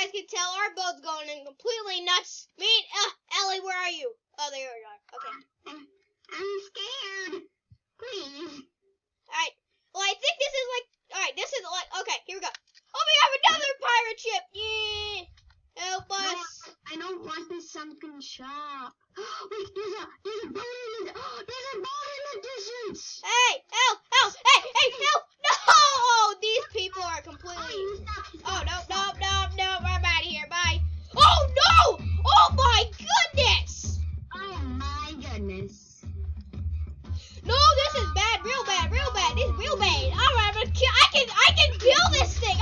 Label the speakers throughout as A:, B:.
A: guys can tell, our boat's going in completely nuts. Ellie, where are you? Oh, there you are. Okay.
B: I'm scared. Please.
A: Alright. Well, I think this is like... Alright, this is like... Okay, here we go. Oh, we have another pirate ship! Yeah! Help us!
B: I don't want this sunken shop. Wait, there's a boat in the... there's a boat in the distance!
A: Hey! Help! Help! Hey! Help! No! These people are completely... Oh, no. I'm out of here. Bye. Oh, no! Oh, my goodness!
B: Oh, my goodness.
A: No, this is bad. Real bad. This is real bad. Alright, I'm gonna kill... I can kill this thing!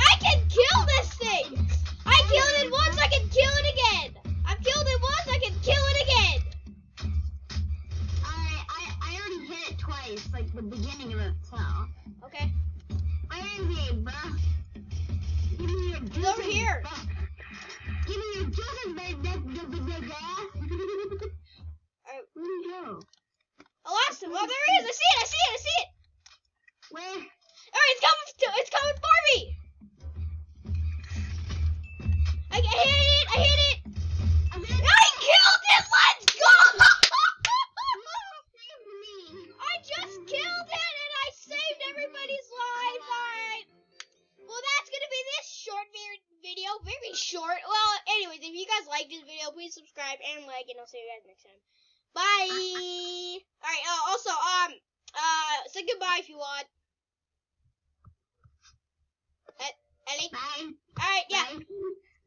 A: I killed it once, I can kill it again! I've killed it once, I can kill it again!
B: Alright, I already hit it twice, like the beginning of it, so...
A: Okay.
B: Where is he, bro? Give me your juices.
A: He's over here.
B: Give me your juices, baby.
A: Alright.
B: Where'd he go?
A: I lost him. Oh, there he is. I see it.
B: Where?
A: Alright, it's coming for me. I hit it. I killed it. Let's go. I just killed it and I saved everybody's lives. Alright. Well, that's going to be this short video. Very short. Well, anyways, if you guys like this video, please subscribe and like, and I'll see you guys next time. Bye. Alright, also, say goodbye if you want. Ellie?
B: Bye.
A: Alright, yeah.
B: Bye.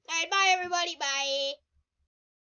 A: Alright, bye everybody. Bye.